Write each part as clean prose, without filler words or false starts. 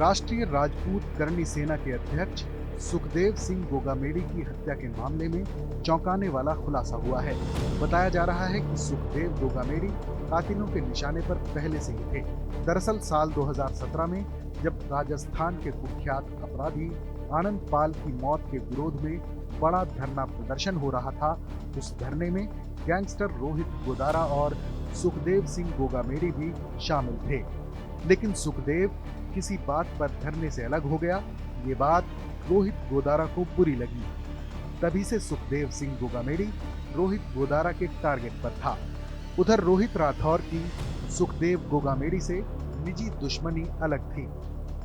राष्ट्रीय राजपूत करनी सेना के अध्यक्ष सुखदेव सिंह गोगामेडी की हत्या के मामले में चौंकाने वाला खुलासा हुआ है। बताया जा रहा है कि सुखदेव गोगामेडी कातिलों के निशाने पर पहले से ही थे। दरअसल साल 2017 में जब राजस्थान के कुख्यात अपराधी आनंद पाल की मौत के विरोध में बड़ा धरना प्रदर्शन हो रहा था, उस धरने में गैंगस्टर रोहित गोदारा और सुखदेव सिंह गोगामेडी भी शामिल थे। लेकिन सुखदेव किसी बात पर धरने से अलग हो गया। ये बात रोहित गोदारा को बुरी लगी। तभी से सुखदेव सिंह गोगामेडी रोहित गोदारा के टारगेट पर था। उधर रोहित राठौर की सुखदेव गोगामेडी से निजी दुश्मनी अलग थी,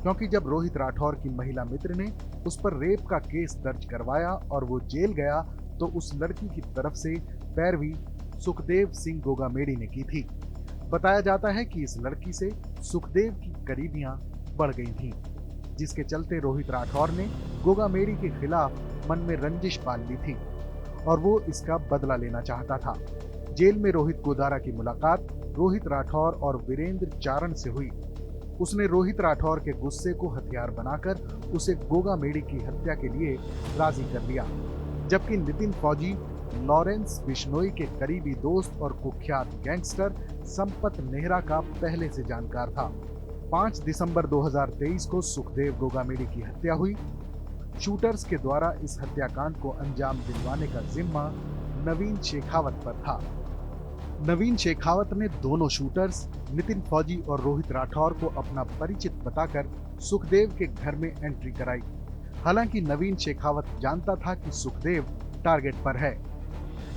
क्योंकि जब रोहित राठौर की महिला मित्र ने उस पर रेप का केस दर्ज करवाया और वो जेल गया, तो उस लड़की की तरफ से पैरवी सुखदेव सिंह गोगामेडी ने की थी। बताया जाता है कि इस लड़की से सुखदेव की करीबियां बढ़ गई थीं, जिसके चलते रोहित राठौर ने गोगामेडी के खिलाफ मन में रंजिश पाल ली थी और वो इसका बदला लेना चाहता था। जेल में रोहित गोदारा की मुलाकात रोहित राठौर और वीरेंद्र चारण से हुई। उसने रोहित राठौर के गुस्से को हथियार बनाकर उसे गोगामेडी की हत्या के लिए राजी कर लिया, जबकि नितिन फौजी लॉरेंस बिश्नोई के करीबी दोस्त और कुख्यात गैंगस्टर संपत नेहरा का पहले से जानकार था। 5 दिसंबर 2023 को सुखदेव गोगामेडी की हत्या हुई। शूटर्स के द्वारा इस हत्याकांड को अंजाम दिलवाने का जिम्मा नवीन शेखावत पर था। नवीन शेखावत ने दोनों शूटर्स नितिन फौजी और रोहित राठौर को अपना परिचित बताकर सुखदेव के घर में एंट्री कराई। हालांकि नवीन शेखावत जानता था कि सुखदेव टारगेट पर है,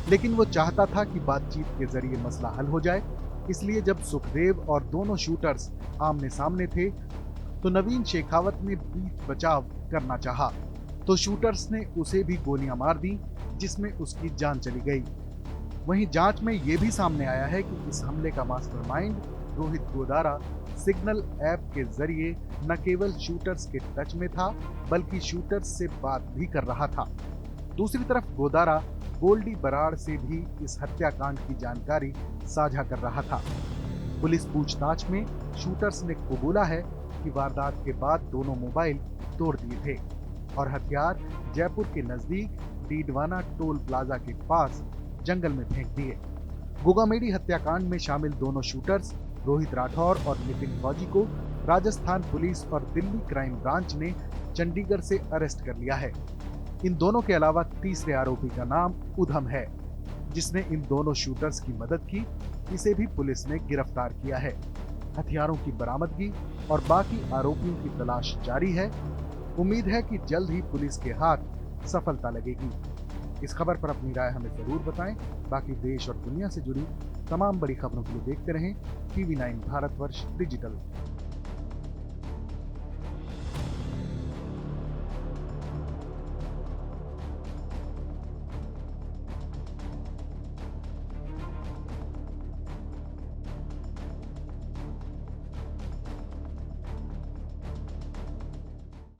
लेकिन वो चाहता था कि बातचीत के जरिए मसला हल हो जाए। इसलिए जब सुखदेव और दोनों शूटर्स आमने सामने थे, तो नवीन शेखावत ने बीच बचाव करना चाहा, तो शूटर्स ने उसे भी गोलियां मार दी, जिसमें उसकी जान चली गई। वहीं जांच में यह भी सामने आया है कि इस हमले का mastermind Rohit Godara signal app के जरिए न केवल शूटर्स के टच में था, बल्कि शूटर्स से बात भी कर रहा था। दूसरी तरफ गोदारा गोल्डी बराड़ से भी इस हत्याकांड की जानकारी साझा कर रहा था। पुलिस पूछताछ में शूटर्स ने कबूला है कि वारदात के बाद दोनों मोबाइल तोड़ दिए थे और हथियार जयपुर के नजदीक डीडवाना टोल प्लाजा के पास जंगल में फेंक दिए। गोगामेडी हत्याकांड में शामिल दोनों शूटर्स रोहित राठौर और नितिन फौजी को राजस्थान पुलिस और दिल्ली क्राइम ब्रांच ने चंडीगढ़ से अरेस्ट कर लिया है। इन दोनों के अलावा तीसरे आरोपी का नाम उधम है, जिसने इन दोनों शूटर्स की मदद की। इसे भी पुलिस ने गिरफ्तार किया है। हथियारों की बरामदगी और बाकी आरोपियों की तलाश जारी है। उम्मीद है कि जल्द ही पुलिस के हाथ सफलता लगेगी। इस खबर पर अपनी राय हमें जरूर बताएं। बाकी देश और दुनिया से जुड़ी तमाम बड़ी खबरों के लिए देखते रहें TV9 भारतवर्ष डिजिटल।